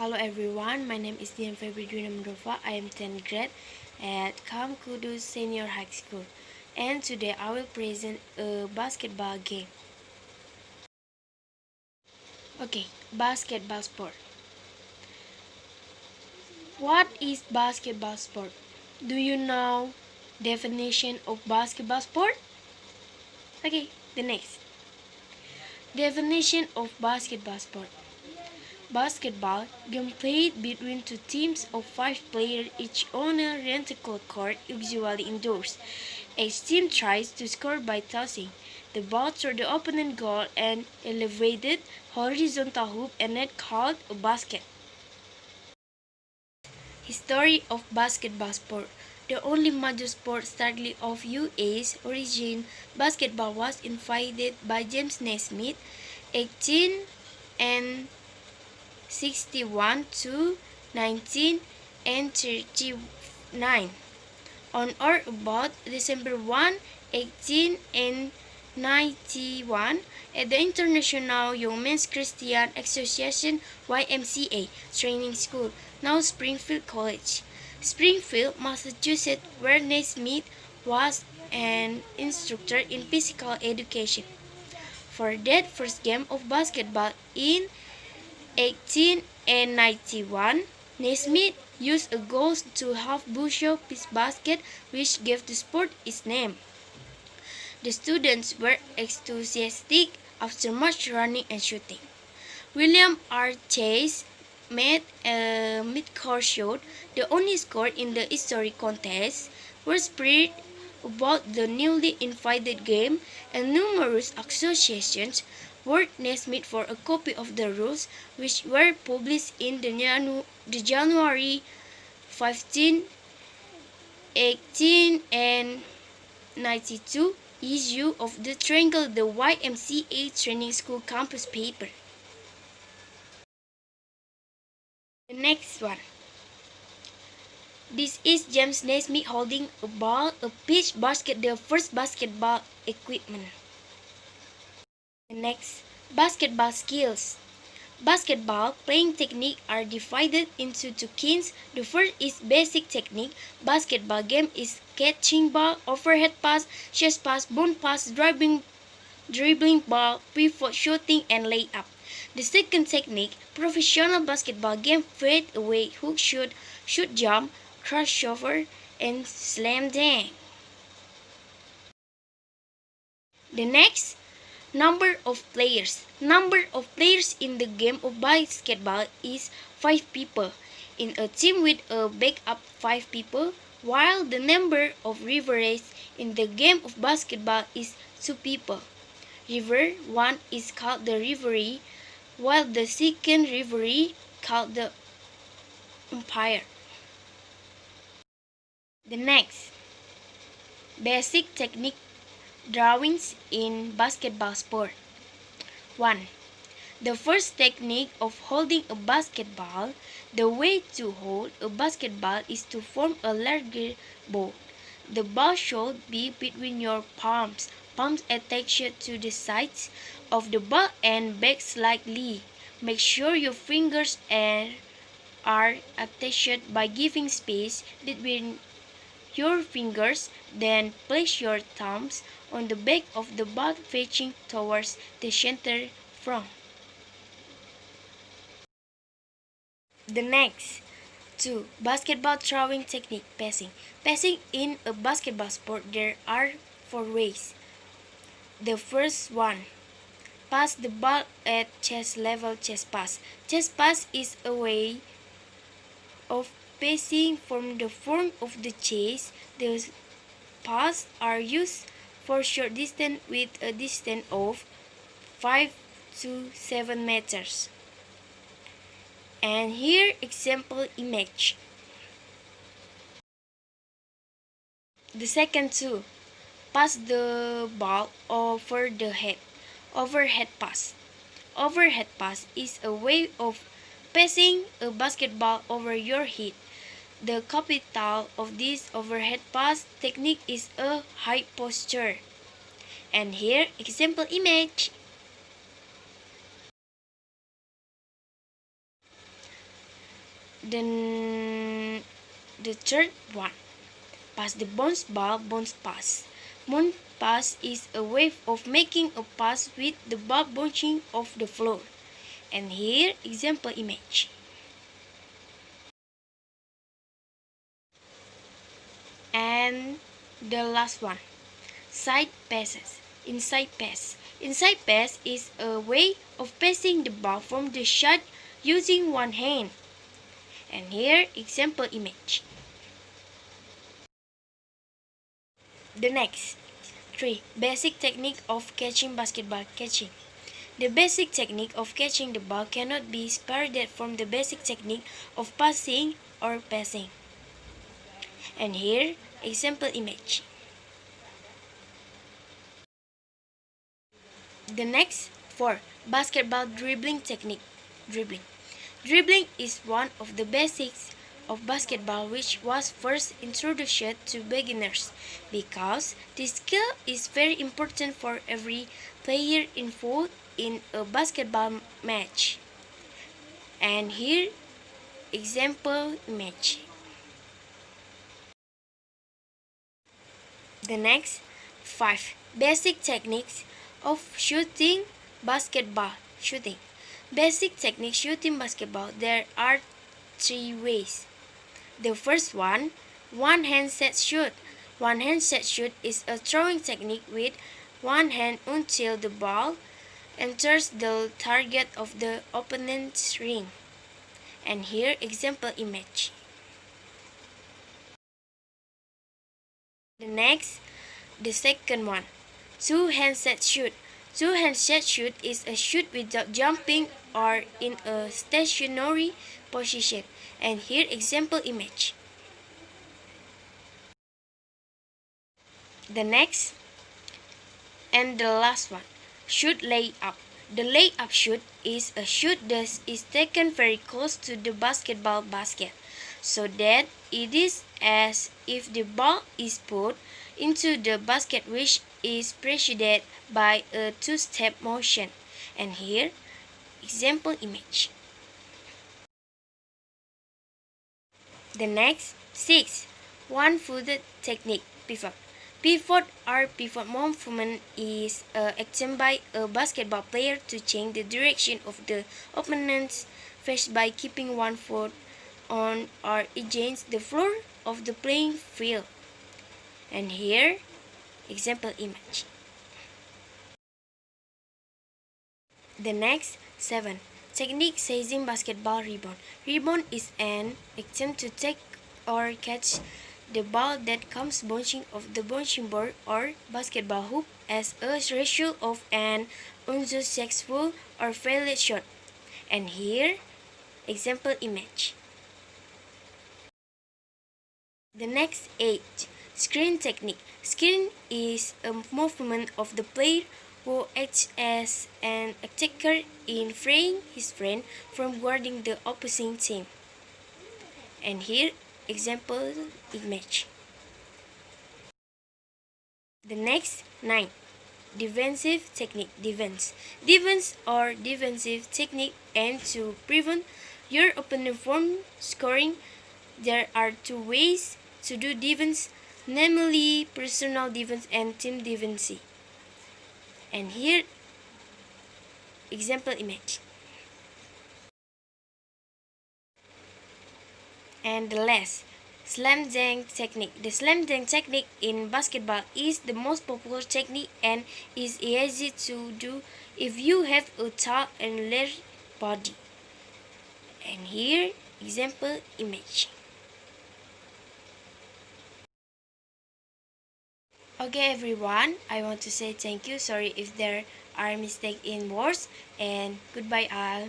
Hello everyone, my name is Dian Febri Dwi Namdova. I am 10th grade at Kam Kudus Senior High School, and today I will present a basketball game. Okay, basketball sport. What is basketball sport? Do you know definition of basketball sport? Okay, the next. Definition of basketball sport. Basketball, game played between two teams of 5 players each on a rectangular court, usually indoors. Each team tries to score by tossing the ball through the opponent goal and elevated horizontal hoop and net called a basket. History of basketball sport. The only major sport starting of U.S. origin, basketball was invented by James Naismith, 18 and 61 to 1939. On or about December 1, 1891, at the International Women's Christian Association YMCA training school, now Springfield College, Springfield, Massachusetts, where Naismith was an instructor in physical education. For that first game of basketball in 1891, Naismith used a goal to half-bushel piece basket, which gave the sport its name. The students were enthusiastic after much running and shooting. William R. Chase made a mid-court shot, the only score in the historic contest, were spread about the newly invented game, and numerous associations wrote Naismith for a copy of the rules, which were published in the January 15, 1892 issue of the Triangle, the YMCA Training School Campus paper. The next one. This is James Naismith holding a ball, a pitch basket, the first basketball equipment. The next, basketball skills. Basketball playing technique are divided into two kinds. The first is basic technique. Basketball game is catching ball, overhead pass, chest pass, bounce pass, dribbling ball, pivot shooting, and layup. The second technique, professional basketball game, fade away, hook shoot jump, crossover, and slam dunk. The next, number of players. Number of players in the game of basketball is 5 people in a team with a backup 5 people, while the number of referees in the game of basketball is 2 people. Referee 1 is called the referee, while the second referee called the umpire. The next, basic technique drawings in basketball sport. 1. The first technique of holding a basketball. The way to hold a basketball is to form a larger ball. The ball should be between your palms attached to the sides of the ball and back slightly. Make sure your fingers are attached by giving space between your fingers, then place your thumbs on the back of the ball facing towards the center front. The next, 2. Basketball throwing technique, passing. Passing in a basketball sport, there are 4 ways. The first one, pass the ball at chest level, chest pass. Chest pass is a way of passing from the front of the chest. The pass are used for short distance with a distance of 5 to 7 meters. And here example image. The second 2, pass the ball over the head. Overhead pass. Overhead pass is a way of passing a basketball over your head. The capital of this overhead pass technique is a high posture. And here example image. Then the third one, pass the bounce ball, bounce pass. Bounce pass is a way of making a pass with the ball bouncing off the floor. And here example image. And the last one, side passes. Inside pass. Inside pass is a way of passing the ball from the shot using one hand. And here example image. The next 3. Basic technique of catching basketball catching. The basic technique of catching the ball cannot be separated from the basic technique of passing or passing. And here example image. The next 4. Basketball dribbling technique. Dribbling. Dribbling is one of the basics of basketball which was first introduced to beginners because this skill is very important for every player involved in a basketball match. And here example image. The next 5. Basic techniques of shooting basketball. Shooting. Basic technique shooting basketball. There are 3 ways. The first one hand set shoot. One hand set shoot is a throwing technique with one hand until the ball enters the target of the opponent's ring. And here example image. The second one, two hand set shoot. Two hand set shoot is a shoot without jumping or in a stationary position. And here example image. The next and the last one, shoot layup. The layup shoot is a shoot that is taken very close to the basketball basket, so that it is as if the ball is put into the basket, which is preceded by a two-step motion. And here, example image. The next 6. One-footed technique, pivot. Pivot or pivot movement is action by a basketball player to change the direction of the opponent's face by keeping one foot on or against the floor of the playing field. And here, example image. The next 7. Technique seizing basketball rebound. Rebound is an attempt to take or catch the ball that comes bouncing off the bouncing board or basketball hoop as a result of an unsuccessful or failed shot. And here, example image. The next 8. Screen technique. Screen is a movement of the player who acts as an attacker in freeing his friend from guarding the opposing team. And here, example image. The next 9. Defensive technique. Defense or defensive technique aims to prevent your opponent from scoring. There are 2 ways to do defense, namely personal defense and team defense. And here, example image. And the last, slam dunk technique. The slam dunk technique in basketball is the most popular technique and is easy to do if you have a tall and large body. And here, example image. Okay everyone, I want to say thank you. Sorry if there are mistakes in words, and goodbye all.